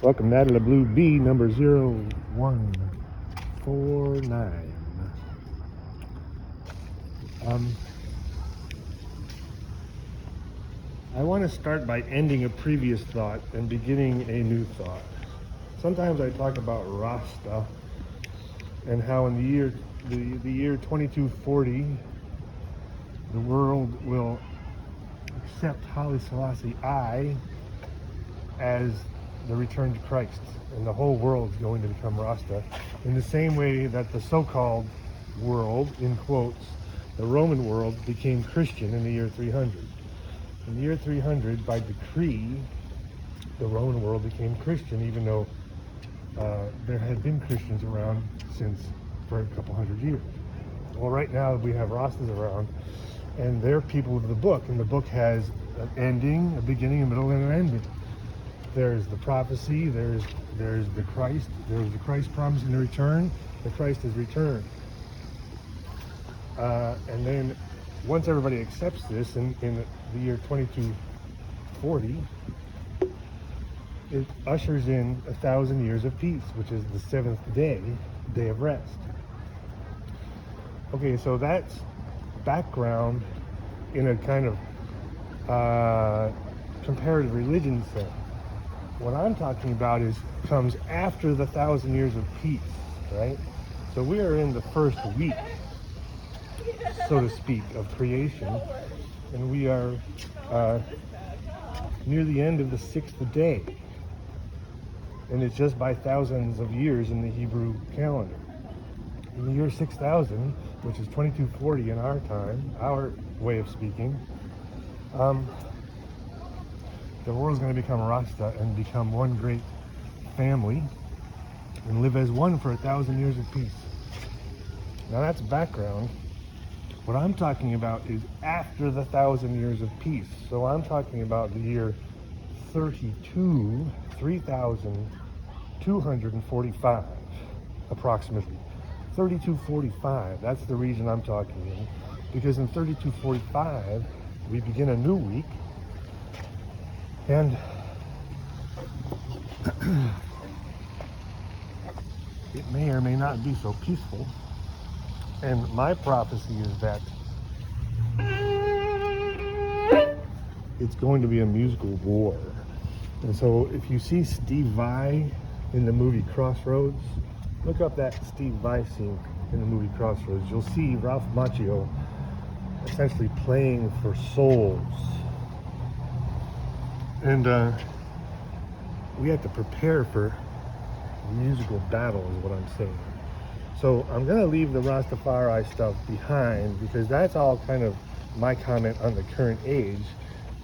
Welcome, Natalie Blue B, number 0149. I want to start by ending a previous thought and beginning a new thought. Sometimes I talk about Rasta and how in the year 2240, the world will accept Haile Selassie I as the returned Christ, and the whole world is going to become Rasta, in the same way that the so-called world, in quotes, the Roman world, became Christian in the year 300. In the year 300, by decree, the Roman world became Christian, even though there had been Christians around for a couple hundred years. Well, right now we have Rastas around, and they're people of the book, and the book has an ending, a beginning, a middle, and an ending. There's the prophecy, there's the Christ, there's the Christ promising to return, the Christ has returned. And then once everybody accepts this in the year 2240, it ushers in 1,000 years of peace, which is the seventh day of rest. Okay, so that's background in a kind of comparative religion sense. What I'm talking about comes after the 1,000 years of peace, right? So we are in the first week, so to speak, of creation, and we are near the end of the sixth day, and it's just by thousands of years in the Hebrew calendar. In the year 6000, which is 2240 in our time, our way of speaking, the world's going to become Rasta and become one great family and live as one for 1,000 years of peace. Now that's background. What I'm talking about is after the 1,000 years of peace. So I'm talking about the year 3245, approximately. 3245, that's the region I'm talking in. Because in 3245, we begin a new week. And it may or may not be so peaceful. And my prophecy is that it's going to be a musical war. And so if you see Steve Vai in the movie Crossroads, look up that Steve Vai scene in the movie Crossroads. You'll see Ralph Macchio essentially playing for souls. And we have to prepare for musical battle is what I'm saying. So I'm going to leave the Rastafari stuff behind because that's all kind of my comment on the current age.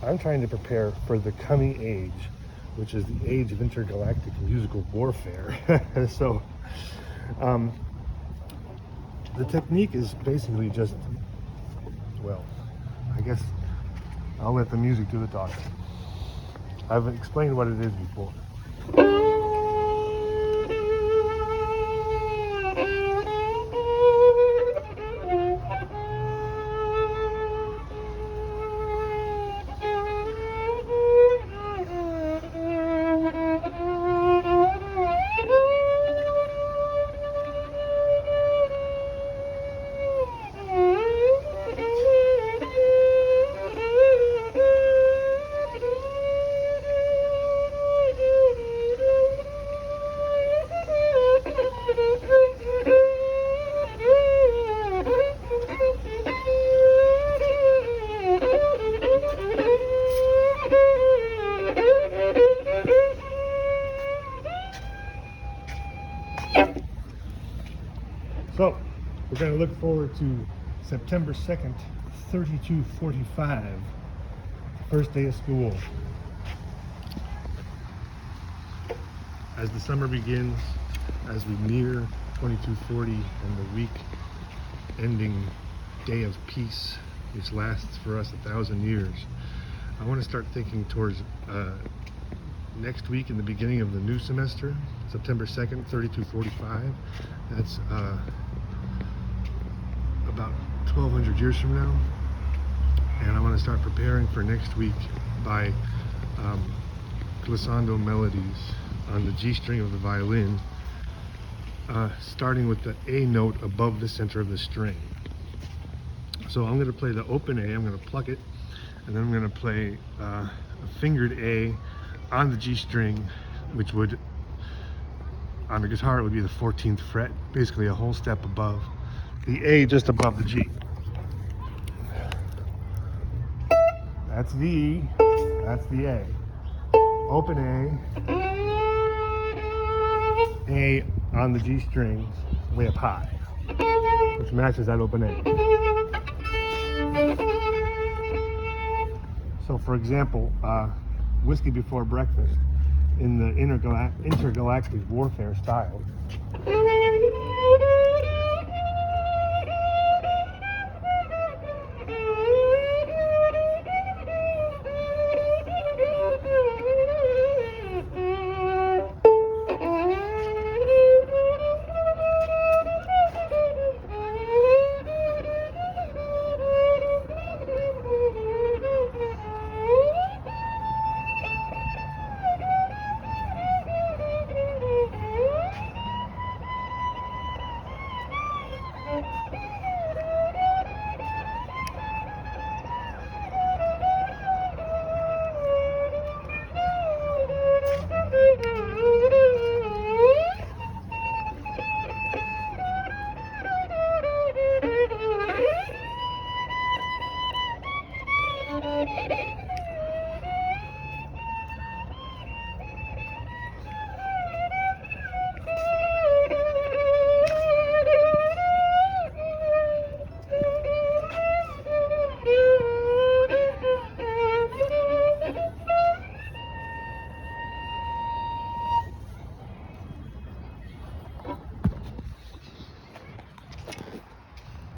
I'm trying to prepare for the coming age, which is the age of intergalactic musical warfare. So the technique is basically just, well, I guess I'll let the music do the talking. I've explained what it is before. So, we're going to look forward to September 2nd, 3245, the first day of school. As the summer begins, as we near 2240 and the week-ending day of peace, which lasts for us 1,000 years, I want to start thinking towards next week in the beginning of the new semester, September 2nd, 3245. That's about 1,200 years from now. And I want to start preparing for next week by glissando melodies on the G string of the violin, starting with the A note above the center of the string. So I'm going to play the open A, I'm going to pluck it, and then I'm going to play a fingered A on the G string, which would, on the guitar, it would be the 14th fret, basically a whole step above the A, just above the G. That's the E, that's the A. Open A on the G string, way up high, which matches that open A. So for example, Whiskey Before Breakfast, in the intergalactic warfare style,